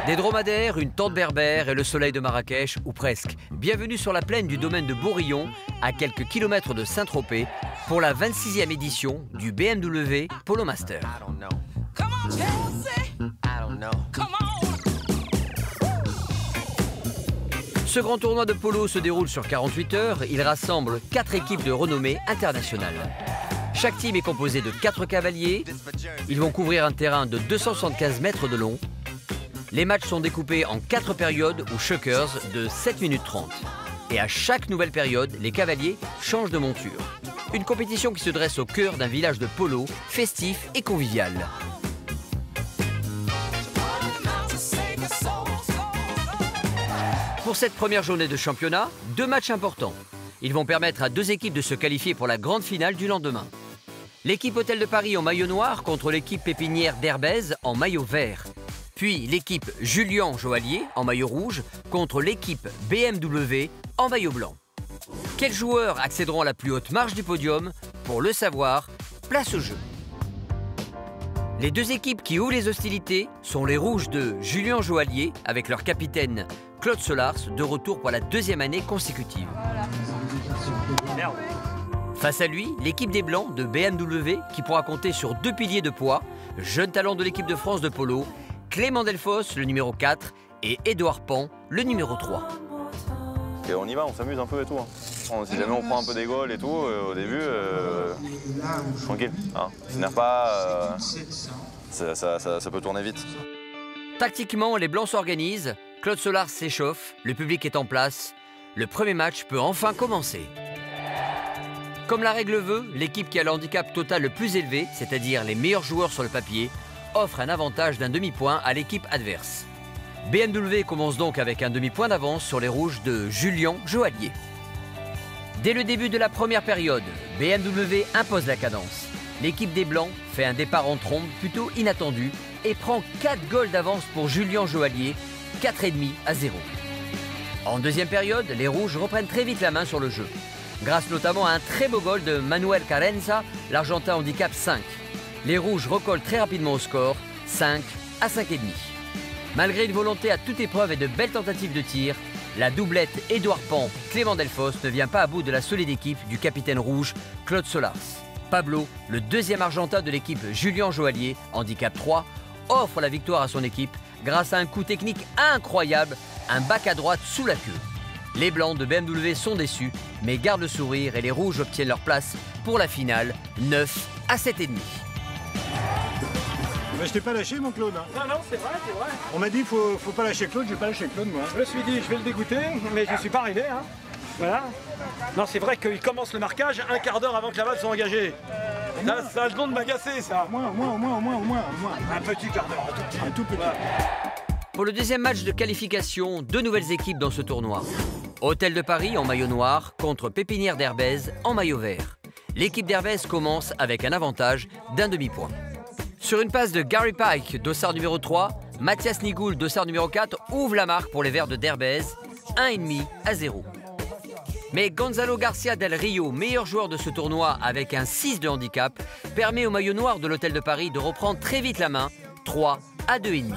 Des dromadaires, une tente berbère et le soleil de Marrakech, ou presque. Bienvenue sur la plaine du domaine de Bourillon, à quelques kilomètres de Saint-Tropez, pour la 26e édition du BMW Polo Master. Ce grand tournoi de polo se déroule sur 48 heures. Il rassemble 4 équipes de renommée internationale. Chaque team est composé de 4 cavaliers. Ils vont couvrir un terrain de 275 mètres de long. Les matchs sont découpés en 4 périodes ou chokers de 7 minutes 30. Et à chaque nouvelle période, les cavaliers changent de monture. Une compétition qui se dresse au cœur d'un village de polo, festif et convivial. Pour cette première journée de championnat, 2 matchs importants. Ils vont permettre à 2 équipes de se qualifier pour la grande finale du lendemain. L'équipe Hôtel de Paris en maillot noir contre l'équipe Pépinière d'Herbèze en maillot vert. Puis l'équipe Julian Joaillier en maillot rouge contre l'équipe BMW en maillot blanc. Quels joueurs accéderont à la plus haute marche du podium? Pour le savoir, place au jeu. Les 2 équipes qui ouvrent les hostilités sont les rouges de Julian Joaillier avec leur capitaine Claude Solars, de retour pour la 2e année consécutive. Face à lui, l'équipe des Blancs de BMW qui pourra compter sur 2 piliers de poids, jeune talent de l'équipe de France de polo, Clément Delfos, le numéro 4, et Édouard Pan, le numéro 3. Et on y va, on s'amuse un peu et tout. Si jamais on prend un peu des goals et tout, au début, tranquille. Hein. On s'énerve pas, ça peut tourner vite. Tactiquement, les Blancs s'organisent, Claude Solars s'échauffe, le public est en place. Le premier match peut enfin commencer. Comme la règle veut, l'équipe qui a le handicap total le plus élevé, c'est-à-dire les meilleurs joueurs sur le papier, offre un avantage d'un demi-point à l'équipe adverse. BMW commence donc avec un demi-point d'avance sur les rouges de Julian Joaillier. Dès le début de la première période, BMW impose la cadence. L'équipe des Blancs fait un départ en trombe plutôt inattendu et prend 4 goals d'avance pour Julian Joaillier, 4,5-0. En deuxième période, les rouges reprennent très vite la main sur le jeu. Grâce notamment à un très beau goal de Manuel Carenza, l'Argentin handicap 5. Les rouges recollent très rapidement au score, 5-5,5. Malgré une volonté à toute épreuve et de belles tentatives de tir, la doublette Édouard Pan, Clément Delfos ne vient pas à bout de la solide équipe du capitaine rouge Claude Solars. Pablo, le 2e Argentin de l'équipe Julian Joaillier, handicap 3, offre la victoire à son équipe grâce à un coup technique incroyable, un back à droite sous la queue. Les Blancs de BMW sont déçus, mais gardent le sourire et les Rouges obtiennent leur place pour la finale, 9-7,5. Mais je t'ai pas lâché mon Claude. Non, c'est vrai. On m'a dit faut pas lâcher Claude, j'ai pas lâché Claude moi. Je me suis dit, je vais le dégoûter, mais je ne suis pas arrivé. Hein. Voilà. Non, c'est vrai qu'il commence le marquage un quart d'heure avant que la balle soit engagée. Ça a le don de m'agacer, ça. Au moins. Un petit quart d'heure, Un tout petit. Pour le 2e match de qualification, 2 nouvelles équipes dans ce tournoi. Hôtel de Paris en maillot noir contre Pépinière d'Herbèze en maillot vert. L'équipe d'Herbèze commence avec un avantage d'un demi-point. Sur une passe de Gary Pike, dossard numéro 3, Mathias Nigoul, dossard numéro 4, ouvre la marque pour les Verts de d'Herbèze, 1,5-0. Mais Gonzalo Garcia del Rio, meilleur joueur de ce tournoi avec un 6 de handicap, permet au maillot noir de l'Hôtel de Paris de reprendre très vite la main, 3-2,5.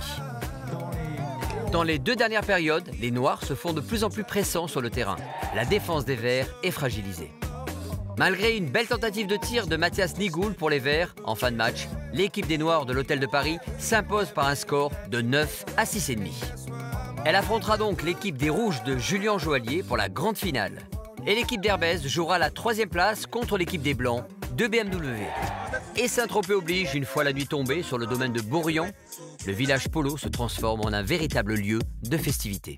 Dans les 2 dernières périodes, les Noirs se font de plus en plus pressants sur le terrain. La défense des Verts est fragilisée. Malgré une belle tentative de tir de Mathias Nigoul pour les Verts, en fin de match, l'équipe des Noirs de l'Hôtel de Paris s'impose par un score de 9-6,5. Elle affrontera donc l'équipe des Rouges de Julian Joaillier pour la grande finale. Et l'équipe d'Herbèze jouera la 3e place contre l'équipe des Blancs de BMW. Et Saint-Tropez oblige, une fois la nuit tombée sur le domaine de Bourillon, le village polo se transforme en un véritable lieu de festivité.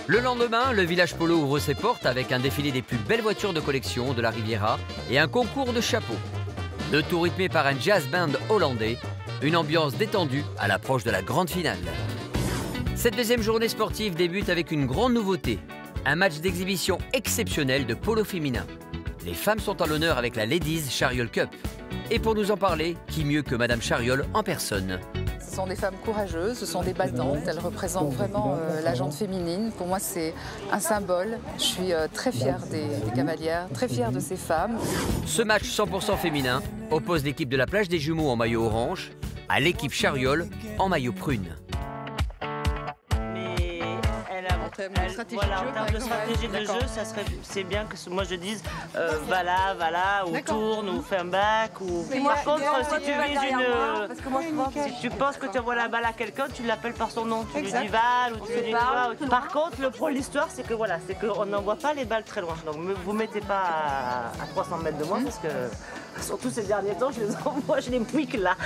Le lendemain, le village polo ouvre ses portes avec un défilé des plus belles voitures de collection de la Riviera et un concours de chapeaux. Le tout rythmé par un jazz band hollandais, une ambiance détendue à l'approche de la grande finale. Cette 2e journée sportive débute avec une grande nouveauté, un match d'exhibition exceptionnel de polo féminin. Les femmes sont à l'honneur avec la Ladies Chariol Cup. Et pour nous en parler, qui mieux que Madame Chariol en personne? Ce sont des femmes courageuses, ce sont des battantes. Elles représentent vraiment la gente féminine. Pour moi, c'est un symbole. Je suis très fière des cavalières, très fière de ces femmes. Ce match 100% féminin oppose l'équipe de la Plage des Jumeaux en maillot orange à l'équipe Chariol en maillot prune. Voilà, en termes de stratégie de jeu, c'est bien que moi je dise voilà, ou tourne, ou fais un back. Ou... Par contre, si tu vises si tu penses que tu envoies la balle à quelqu'un, tu l'appelles par son nom. Tu lui dis Val ou tu lui dis quoi. Par contre, le pro de l'histoire, c'est que voilà, c'est qu'on n'envoie pas les balles très loin. Donc vous mettez pas à 300 mètres de moi parce que surtout ces derniers temps, je les envoie, je les pique là.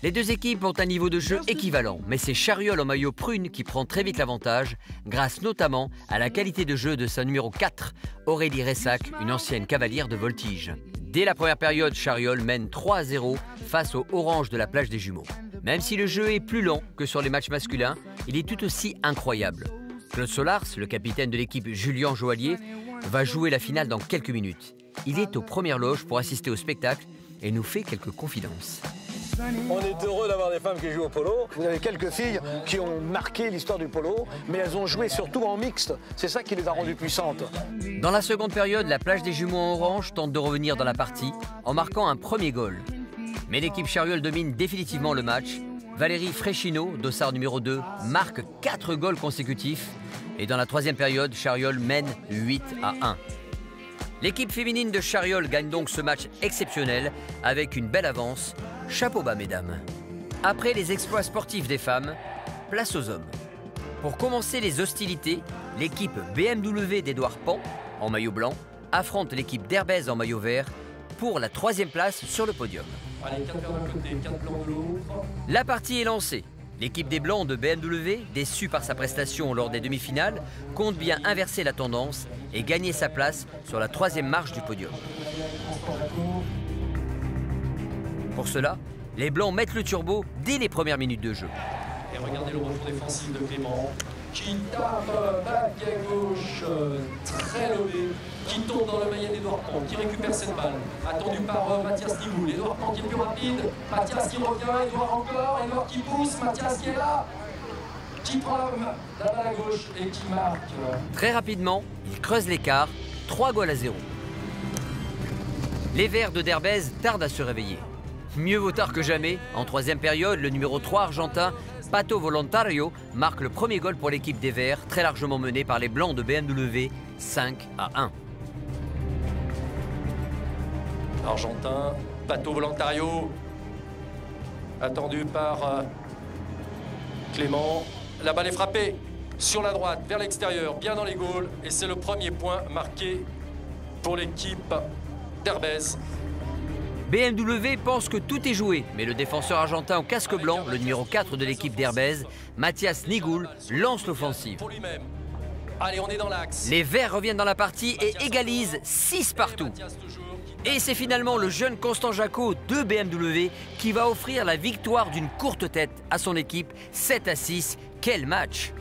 Les deux équipes ont un niveau de jeu équivalent, mais c'est Chariol en maillot prune qui prend très vite l'avantage, grâce notamment à la qualité de jeu de sa numéro 4, Aurélie Ressac, une ancienne cavalière de voltige. Dès la première période, Chariol mène 3-0 face au Orange de la Plage des Jumeaux. Même si le jeu est plus lent que sur les matchs masculins, il est tout aussi incroyable. Claude Solars, le capitaine de l'équipe Julien Joallier, va jouer la finale dans quelques minutes. Il est aux premières loges pour assister au spectacle et nous fait quelques confidences. On est heureux d'avoir des femmes qui jouent au polo. Vous avez quelques filles qui ont marqué l'histoire du polo, mais elles ont joué surtout en mixte. C'est ça qui les a rendues puissantes. Dans la seconde période, la Plage des Jumeaux en orange tente de revenir dans la partie en marquant un premier goal. Mais l'équipe Chariol domine définitivement le match. Valérie Fréchineau, dossard numéro 2, marque 4 goals consécutifs. Et dans la troisième période, Chariol mène 8-1. L'équipe féminine de Chariol gagne donc ce match exceptionnel avec une belle avance. Chapeau bas, mesdames. Après les exploits sportifs des femmes, place aux hommes. Pour commencer les hostilités, l'équipe BMW d'Édouard Pan, en maillot blanc, affronte l'équipe d'Herbez en maillot vert pour la troisième place sur le podium. Allez, 4 verts d'un côté, 4 blancs de l'autre. La partie est lancée. L'équipe des Blancs de BMW, déçue par sa prestation lors des demi-finales, compte bien inverser la tendance et gagner sa place sur la troisième marche du podium. Pour cela, les Blancs mettent le turbo dès les premières minutes de jeu. Et regardez le retour défensif de Clément, qui tape back à gauche, très levé, qui tombe dans le maillet d'Edouard Pont, qui récupère cette balle, attendu par Mathias Nigoul. Edouard Pont qui est plus rapide, Mathias qui revient, Edouard encore, Edouard qui pousse, Mathias qui est là, qui prend la balle à gauche et qui marque. Très rapidement, il creuse l'écart, 3-0. Les Verts de Derbez tardent à se réveiller. Mieux vaut tard que jamais, en troisième période, le numéro 3 argentin, Pato Volontario, marque le premier goal pour l'équipe des Verts, très largement menée par les Blancs de BMW, 5-1. Argentin, Pato Volontario, attendu par Clément. La balle est frappée sur la droite, vers l'extérieur, bien dans les goals. Et c'est le premier point marqué pour l'équipe d'Herbez. BMW pense que tout est joué, mais le défenseur argentin au casque blanc, le numéro 4 de l'équipe d'Herbez, Mathias Nigoul, lance l'offensive. Allez, on est dans l'axe. Les Verts reviennent dans la partie et égalisent 6 partout. Et c'est finalement le jeune Constant Jacot de BMW qui va offrir la victoire d'une courte tête à son équipe, 7-6. Quel match!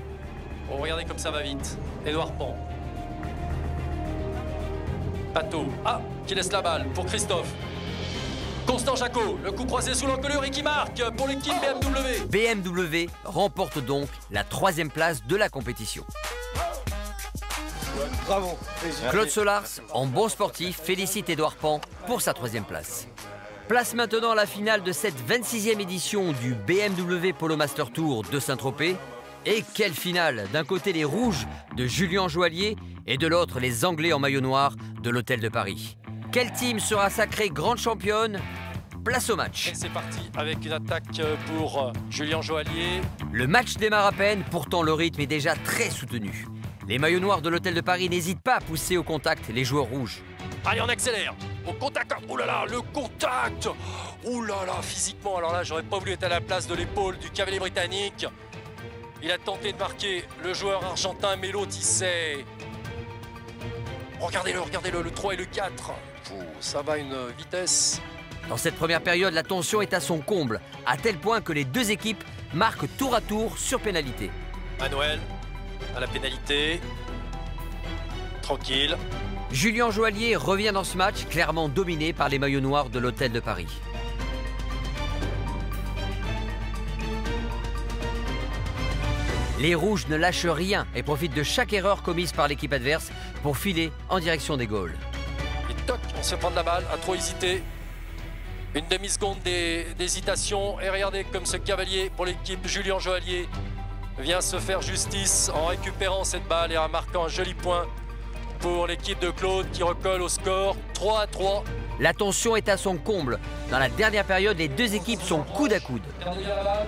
Oh, regardez comme ça va vite. Édouard Pont. Pato, qui laisse la balle pour Christophe. Constant Jacot, le coup croisé sous l'encolure et qui marque pour l'équipe BMW. BMW remporte donc la troisième place de la compétition. Bravo. Claude Solars, en bon sportif, félicite Édouard Pan pour sa troisième place. Place maintenant à la finale de cette 26e édition du BMW Polo Master Tour de Saint-Tropez. Et quelle finale! D'un côté les Rouges de Julien Joallier et de l'autre les Anglais en maillot noir de l'Hôtel de Paris. Quelle team sera sacrée grande championne? Place au match. C'est parti avec une attaque pour Julien Joallier. Le match démarre à peine, pourtant le rythme est déjà très soutenu. Les maillots noirs de l'Hôtel de Paris n'hésitent pas à pousser au contact les joueurs rouges. Allez, on accélère. Au contact. Oh là là, le contact. Oh là là, physiquement. Alors là, j'aurais pas voulu être à la place de l'épaule du cavalier britannique. Il a tenté de marquer le joueur argentin Melo Tisset. Regardez-le, le 3 et le 4. Ça va une vitesse. Dans cette première période, la tension est à son comble, à tel point que les deux équipes marquent tour à tour sur pénalité. Manuel, à la pénalité. Tranquille. Julien Joallier revient dans ce match, clairement dominé par les maillots noirs de l'Hôtel de Paris. Les rouges ne lâchent rien et profitent de chaque erreur commise par l'équipe adverse pour filer en direction des goals. Et toc, on se prend de la balle, à trop hésiter. Une demi-seconde d'hésitation. Et regardez comme ce cavalier pour l'équipe Julien Joallier vient se faire justice en récupérant cette balle et en marquant un joli point pour l'équipe de Claude qui recolle au score 3-3. La tension est à son comble. Dans la dernière période, les deux équipes sont coude à coude. Regardez bien la balle.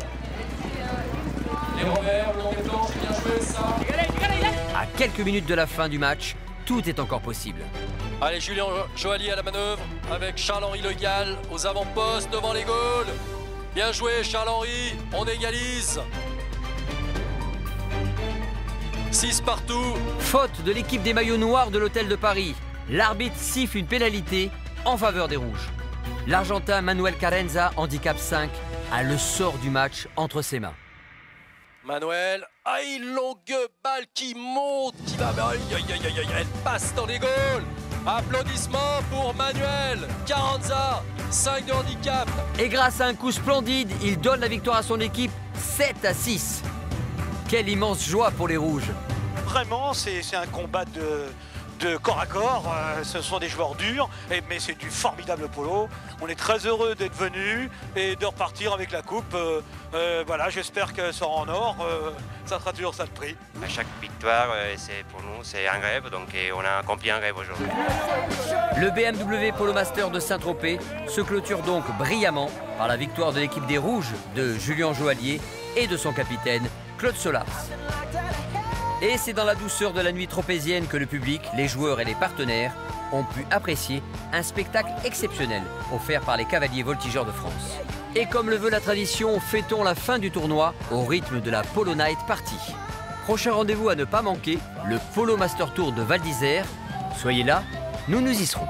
Les revers, le long des planches, bien joué ça. À quelques minutes de la fin du match, tout est encore possible. Allez, Julien Joallier à la manœuvre avec Charles-Henri Le Gall aux avant-postes devant les goals. Bien joué Charles-Henri, on égalise. 6 partout. Faute de l'équipe des maillots noirs de l'Hôtel de Paris. L'arbitre siffle une pénalité en faveur des rouges. L'Argentin Manuel Carenza, handicap 5, a le sort du match entre ses mains. Manuel, longue balle qui monte, qui va, elle passe dans les goals. Applaudissements pour Manuel Carenza, 5 de handicap. Et grâce à un coup splendide, il donne la victoire à son équipe 7-6. Quelle immense joie pour les rouges. Vraiment, c'est un combat de corps à corps. Ce sont des joueurs durs, mais c'est du formidable polo. On est très heureux d'être venus et de repartir avec la coupe. Voilà, j'espère que ça sera en or. Ça sera toujours ça le prix. À chaque victoire, pour nous, c'est un rêve, donc on a accompli un rêve aujourd'hui. Le BMW Polo Master de Saint-Tropez se clôture donc brillamment par la victoire de l'équipe des Rouges de Julien Joallier et de son capitaine Claude Solars. Et c'est dans la douceur de la nuit tropézienne que le public, les joueurs et les partenaires ont pu apprécier un spectacle exceptionnel offert par les cavaliers voltigeurs de France. Et comme le veut la tradition, fêtons la fin du tournoi au rythme de la Polo Night Party. Prochain rendez-vous à ne pas manquer, le Polo Master Tour de Val d'Isère. Soyez là, nous y serons.